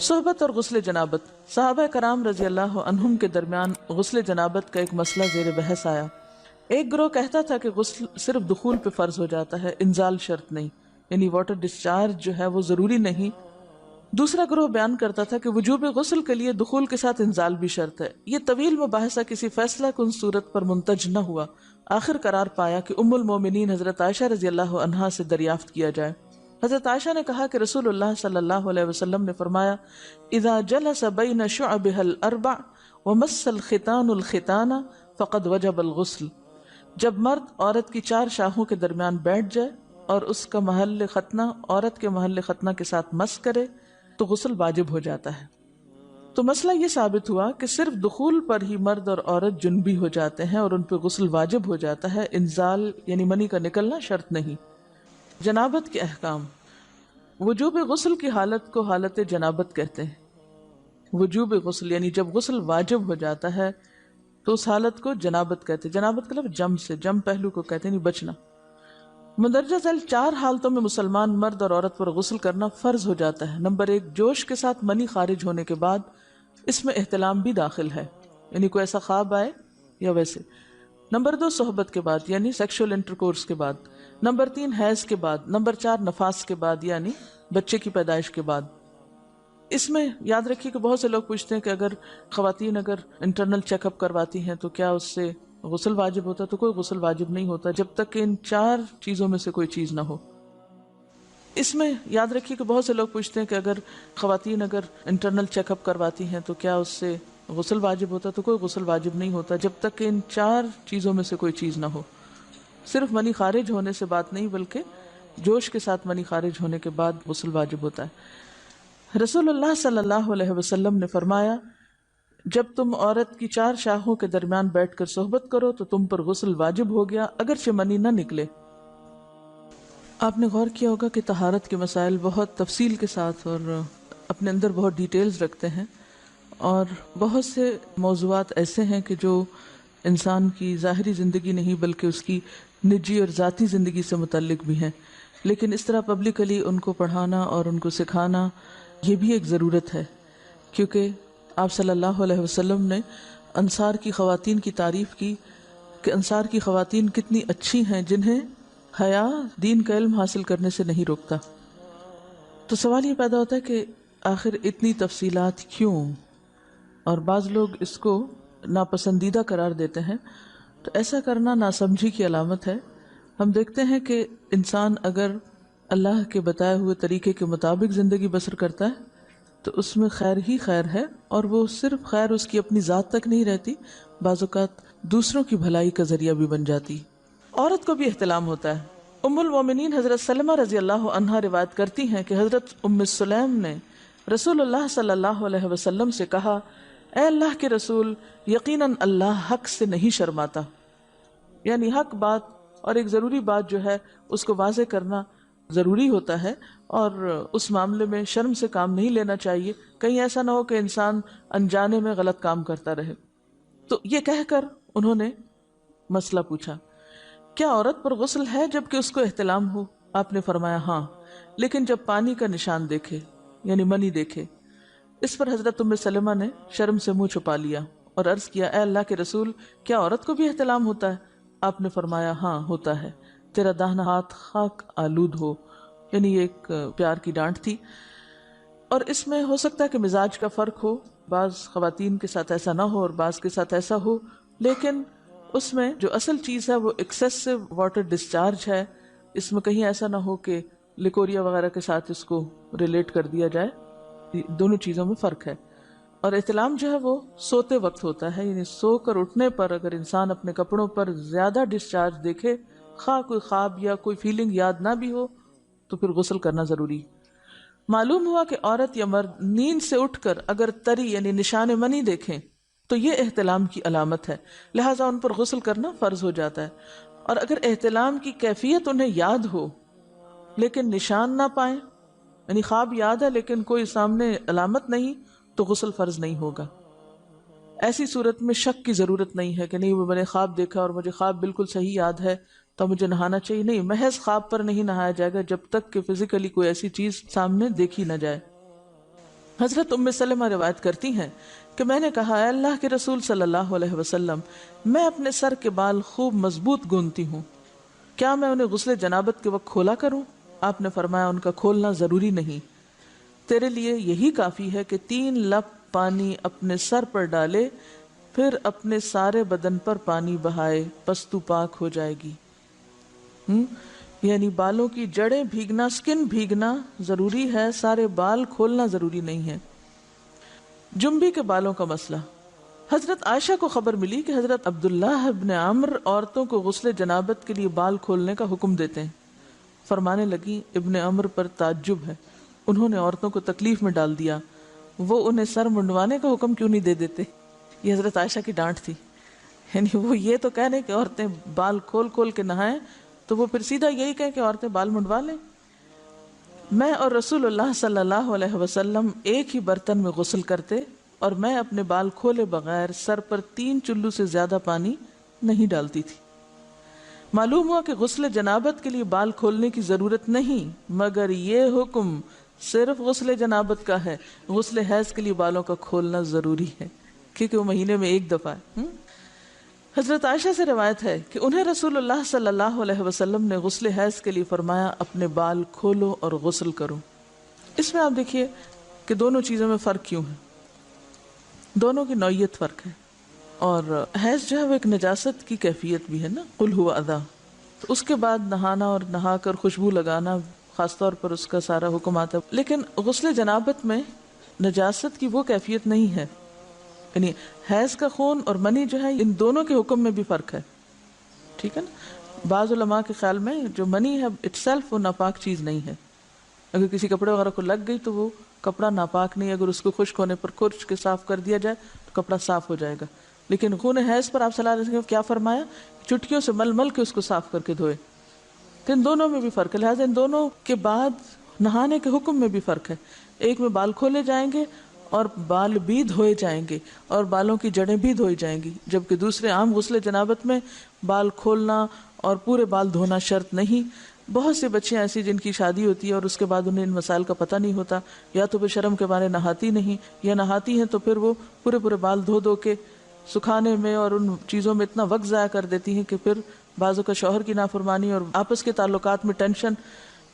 صحبت اور غسل جنابت۔ صحابہ کرام رضی اللہ عنہم کے درمیان غسل جنابت کا ایک مسئلہ زیر بحث آیا۔ ایک گروہ کہتا تھا کہ غسل صرف دخول پہ فرض ہو جاتا ہے، انزال شرط نہیں، یعنی واٹر ڈسچارج جو ہے وہ ضروری نہیں۔ دوسرا گروہ بیان کرتا تھا کہ وجوب غسل کے لیے دخول کے ساتھ انزال بھی شرط ہے۔ یہ طویل مباحثہ کسی فیصلہ کن صورت پر منتج نہ ہوا۔ آخر قرار پایا کہ ام المومنین حضرت عائشہ رضی اللہ عنہا سے دریافت کیا جائے۔ حضرت عائشہ نے کہا کہ رسول اللہ صلی اللہ علیہ وسلم نے فرمایا، اذا جلس بین شعبها الاربع ومس الختان الختان فقد وجب الغسل۔ جب مرد عورت کی 4 شاخوں کے درمیان بیٹھ جائے اور اس کا محل ختنہ عورت کے محل ختنہ کے ساتھ مس کرے تو غسل واجب ہو جاتا ہے۔ تو مسئلہ یہ ثابت ہوا کہ صرف دخول پر ہی مرد اور عورت جنبی ہو جاتے ہیں اور ان پہ غسل واجب ہو جاتا ہے، انزال یعنی منی کا نکلنا شرط نہیں۔ جنابت کے احکام۔ وجوب غسل کی حالت کو حالت جنابت کہتے ہیں۔ وجوب غسل یعنی جب غسل واجب ہو جاتا ہے تو اس حالت کو جنابت کہتے ہیں۔ جنابت کا لفظ جم سے، جم پہلو کو کہتے ہیں، نہیں بچنا۔ مندرجہ ذیل 4 حالتوں میں مسلمان مرد اور عورت پر غسل کرنا فرض ہو جاتا ہے۔ نمبر 1، جوش کے ساتھ منی خارج ہونے کے بعد، اس میں احتلام بھی داخل ہے، یعنی کوئی ایسا خواب آئے یا ویسے۔ نمبر 2، صحبت کے بعد یعنی سیکشول انٹرکورس کے بعد۔ نمبر 3، حیض کے بعد۔ نمبر 4، نفاس کے بعد یعنی بچے کی پیدائش کے بعد۔ اس میں یاد رکھیے کہ بہت سے لوگ پوچھتے ہیں کہ اگر خواتین انٹرنل چیک اپ کرواتی ہیں تو کیا اس سے غسل واجب ہوتا ہے؟ تو کوئی غسل واجب نہیں ہوتا جب تک کہ ان 4 چیزوں میں سے کوئی چیز نہ ہو۔ اس میں یاد رکھیے کہ بہت سے لوگ پوچھتے ہیں کہ اگر خواتین انٹرنل چیک اپ کرواتی ہیں تو کیا اس سے غسل واجب ہوتا ہے؟ تو کوئی غسل واجب نہیں ہوتا جب تک کہ ان 4 چیزوں میں سے کوئی چیز نہ ہو۔ صرف منی خارج ہونے سے بات نہیں، بلکہ جوش کے ساتھ منی خارج ہونے کے بعد غسل واجب ہوتا ہے۔ رسول اللہ صلی اللہ علیہ وسلم نے فرمایا، جب تم عورت کی 4 شاخوں کے درمیان بیٹھ کر صحبت کرو تو تم پر غسل واجب ہو گیا، اگرچہ منی نہ نکلے۔ آپ نے غور کیا ہوگا کہ طہارت کے مسائل بہت تفصیل کے ساتھ اور اپنے اندر بہت ڈیٹیلز رکھتے ہیں، اور بہت سے موضوعات ایسے ہیں کہ جو انسان کی ظاہری زندگی نہیں بلکہ اس کی نجی اور ذاتی زندگی سے متعلق بھی ہیں، لیکن اس طرح پبلکلی ان کو پڑھانا اور ان کو سکھانا یہ بھی ایک ضرورت ہے، کیونکہ آپ صلی اللہ علیہ وسلم نے انصار کی خواتین کی تعریف کی کہ انصار کی خواتین کتنی اچھی ہیں جنہیں حیا دین کا علم حاصل کرنے سے نہیں روکتا۔ تو سوال یہ پیدا ہوتا ہے کہ آخر اتنی تفصیلات کیوں؟ اور بعض لوگ اس کو ناپسندیدہ قرار دیتے ہیں، تو ایسا کرنا ناسمجھی کی علامت ہے۔ ہم دیکھتے ہیں کہ انسان اگر اللہ کے بتائے ہوئے طریقے کے مطابق زندگی بسر کرتا ہے تو اس میں خیر ہی خیر ہے، اور وہ صرف خیر اس کی اپنی ذات تک نہیں رہتی، بعض اوقات دوسروں کی بھلائی کا ذریعہ بھی بن جاتی۔ عورت کو بھی احتلام ہوتا ہے۔ ام المومنین حضرت سلمہ رضی اللہ عنہا روایت کرتی ہیں کہ حضرت ام سلیم نے رسول اللہ صلی اللہ علیہ وسلم سے کہا، اے اللہ کے رسول، یقیناً اللہ حق سے نہیں شرماتا، یعنی حق بات اور ایک ضروری بات جو ہے اس کو واضح کرنا ضروری ہوتا ہے، اور اس معاملے میں شرم سے کام نہیں لینا چاہیے، کہیں ایسا نہ ہو کہ انسان انجانے میں غلط کام کرتا رہے۔ تو یہ کہہ کر انہوں نے مسئلہ پوچھا، کیا عورت پر غسل ہے جبکہ اس کو احتلام ہو؟ آپ نے فرمایا ہاں، لیکن جب پانی کا نشان دیکھے یعنی منی دیکھے۔ اس پر حضرت ام سلمہ نے شرم سے منہ چھپا لیا اور عرض کیا، اے اللہ کے رسول، کیا عورت کو بھی احتلام ہوتا ہے؟ آپ نے فرمایا ہاں ہوتا ہے، تیرا داہنا ہاتھ خاک آلود ہو، یعنی یہ ایک پیار کی ڈانٹ تھی۔ اور اس میں ہو سکتا ہے کہ مزاج کا فرق ہو، بعض خواتین کے ساتھ ایسا نہ ہو اور بعض کے ساتھ ایسا ہو، لیکن اس میں جو اصل چیز ہے وہ ایکسیسو واٹر ڈسچارج ہے۔ اس میں کہیں ایسا نہ ہو کہ لیکوریا وغیرہ کے ساتھ اس کو ریلیٹ کر دیا جائے، دونوں چیزوں میں فرق ہے۔ اور احتلام جو ہے وہ سوتے وقت ہوتا ہے، یعنی سو کر اٹھنے پر اگر انسان اپنے کپڑوں پر زیادہ ڈسچارج دیکھے، خواہ کوئی خواب یا کوئی فیلنگ یاد نہ بھی ہو، تو پھر غسل کرنا ضروری۔ معلوم ہوا کہ عورت یا مرد نیند سے اٹھ کر اگر تری یعنی نشان منی دیکھیں تو یہ احتلام کی علامت ہے، لہٰذا ان پر غسل کرنا فرض ہو جاتا ہے۔ اور اگر احتلام کی کیفیت انہیں یاد ہو لیکن نشان نہ پائیں، یعنی خواب یاد ہے لیکن کوئی سامنے علامت نہیں، تو غسل فرض نہیں ہوگا۔ ایسی صورت میں شک کی ضرورت نہیں ہے کہ نہیں وہ میں نے خواب دیکھا اور مجھے خواب بالکل صحیح یاد ہے تو مجھے نہانا چاہیے، نہیں، محض خواب پر نہیں نہایا جائے گا جب تک کہ فزیکلی کوئی ایسی چیز سامنے دیکھی نہ جائے۔ حضرت ام سلمہ روایت کرتی ہیں کہ میں نے کہا اے اللہ کے رسول صلی اللہ علیہ وسلم، میں اپنے سر کے بال خوب مضبوط گونتی ہوں، کیا میں انہیں غسل جنابت کے وقت کھولا کروں؟ آپ نے فرمایا ان کا کھولنا ضروری نہیں، تیرے لیے یہی کافی ہے کہ 3 لپ پانی اپنے سر پر ڈالے، پھر اپنے سارے بدن پر پانی بہائے، پس تو پاک ہو جائے گی۔ یعنی بالوں کی جڑیں بھیگنا، سکن بھیگنا ضروری ہے، سارے بال کھولنا ضروری نہیں ہے۔ جنبی کے بالوں کا مسئلہ، حضرت عائشہ کو خبر ملی کہ حضرت عبداللہ ابن عمرو عورتوں کو غسل جنابت کے لیے بال کھولنے کا حکم دیتے ہیں۔ فرمانے لگی ابن عمرو پر تعجب ہے، انہوں نے عورتوں کو تکلیف میں ڈال دیا، وہ انہیں سر منڈوانے کا حکم کیوں نہیں دے دیتے؟ یہ حضرت عائشہ کی ڈانٹ تھی، یعنی وہ یہ تو کہہ رہے کہ عورتیں بال کھول کھول کے نہائیں، تو وہ پھر سیدھا یہی کہیں کہ عورتیں بال منڈوا لیں۔ میں اور رسول اللہ صلی اللہ علیہ وسلم ایک ہی برتن میں غسل کرتے، اور میں اپنے بال کھولے بغیر سر پر 3 چلو سے زیادہ پانی نہیں ڈالتی تھی۔ معلوم ہوا کہ غسل جنابت کے لیے بال کھولنے کی ضرورت نہیں، مگر یہ حکم صرف غسل جنابت کا ہے، غسل حیض کے لیے بالوں کا کھولنا ضروری ہے کیونکہ وہ مہینے میں ایک دفعہ ہے۔ حضرت عائشہ سے روایت ہے کہ انہیں رسول اللہ صلی اللہ علیہ وسلم نے غسل حیض کے لیے فرمایا اپنے بال کھولو اور غسل کرو۔ اس میں آپ دیکھیے کہ دونوں چیزوں میں فرق کیوں ہے، دونوں کی نوعیت فرق ہے، اور حیض جو ہے وہ ایک نجاست کی کیفیت بھی ہے نا، قل ہوا اذی، تو اس کے بعد نہانا اور نہا کر خوشبو لگانا خاص طور پر اس کا سارا حکم آتا ہے، لیکن غسل جنابت میں نجاست کی وہ کیفیت نہیں ہے، یعنی حیض کا خون اور منی جو ہے ان دونوں کے حکم میں بھی فرق ہے، ٹھیک ہے نا۔ بعض علماء کے خیال میں جو منی ہے اٹ سیلف وہ ناپاک چیز نہیں ہے، اگر کسی کپڑے وغیرہ کو لگ گئی تو وہ کپڑا ناپاک نہیں، اگر اس کو خشک ہونے پر کھرچ کے صاف کر دیا جائے تو کپڑا صاف ہو جائے گا، لیکن خون حیض پر آپ صلی اللہ علیہ وسلم کیا فرمایا، چٹکیوں سے مل مل کے اس کو صاف کر کے دھوئے، تو ان دونوں میں بھی فرق ہے، لہٰذا ان دونوں کے بعد نہانے کے حکم میں بھی فرق ہے، ایک میں بال کھولے جائیں گے اور بال بھی دھوئے جائیں گے اور بالوں کی جڑیں بھی دھوئی جائیں گی، جبکہ دوسرے عام غسل جنابت میں بال کھولنا اور پورے بال دھونا شرط نہیں۔ بہت سی بچیاں ایسی جن کی شادی ہوتی ہے اور اس کے بعد انہیں ان مسائل کا پتہ نہیں ہوتا، یا تو وہ شرم کے مارے نہاتی نہیں، یا نہاتی ہیں تو پھر وہ پورے بال دھو دھو کے سکھانے میں اور ان چیزوں میں اتنا وقت ضائع کر دیتی ہیں کہ پھر بعضوں کا شوہر کی نافرمانی اور آپس کے تعلقات میں ٹینشن،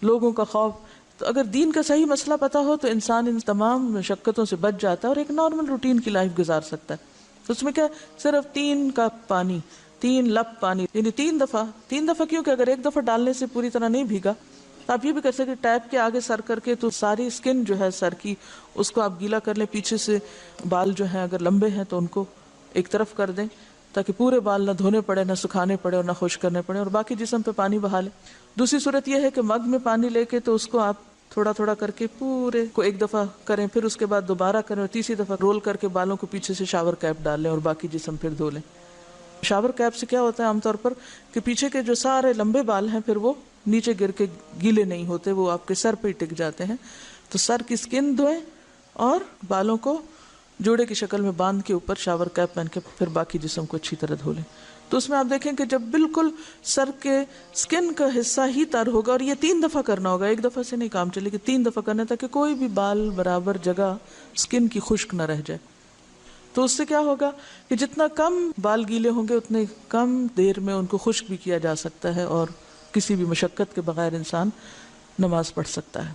لوگوں کا خوف۔ تو اگر دین کا صحیح مسئلہ پتا ہو تو انسان ان تمام مشقتوں سے بچ جاتا ہے اور ایک نارمل روٹین کی لائف گزار سکتا ہے۔ اس میں کیا صرف 3 کپ پانی، 3 لپ پانی، یعنی 3 دفعہ کیونکہ اگر ایک دفعہ ڈالنے سے پوری طرح نہیں بھیگا تو آپ یہ بھی کر سکتے ٹیپ کے آگے سر کر کے تو ساری اسکن جو ہے سر کی اس کو آپ گیلا کر لیں، پیچھے سے بال جو ہیں اگر لمبے ہیں تو ان کو ایک طرف کر دیں تاکہ پورے بال نہ دھونے پڑے، نہ سکھانے پڑے اور نہ خشک کرنے پڑے، اور باقی جسم پہ پانی بہا لیں۔ دوسری صورت یہ ہے کہ مگ میں پانی لے کے تو اس کو آپ تھوڑا تھوڑا کر کے پورے کو ایک دفعہ کریں، پھر اس کے بعد دوبارہ کریں اور تیسری دفعہ رول کر کے بالوں کو پیچھے سے شاور کیپ ڈال لیں اور باقی جسم پھر دھو لیں۔ شاور کیپ سے کیا ہوتا ہے عام طور پر کہ پیچھے کے جو سارے لمبے بال ہیں پھر وہ نیچے گر کے گیلے نہیں ہوتے، وہ آپ کے سر پہ ہی ٹک جاتے ہیں، تو سر کی اسکن دھوئیں اور بالوں کو جوڑے کی شکل میں باندھ کے اوپر شاور کیپ پہن کے پھر باقی جسم کو اچھی طرح دھو لیں۔ تو اس میں آپ دیکھیں کہ جب بالکل سر کے سکن کا حصہ ہی تر ہوگا، اور یہ 3 دفعہ کرنا ہوگا، ایک دفعہ سے نہیں کام چلے کہ 3 دفعہ کرنا تاکہ کوئی بھی بال برابر جگہ سکن کی خشک نہ رہ جائے۔ تو اس سے کیا ہوگا کہ جتنا کم بال گیلے ہوں گے اتنے کم دیر میں ان کو خشک بھی کیا جا سکتا ہے اور کسی بھی مشقت کے بغیر انسان نماز پڑھ سکتا ہے۔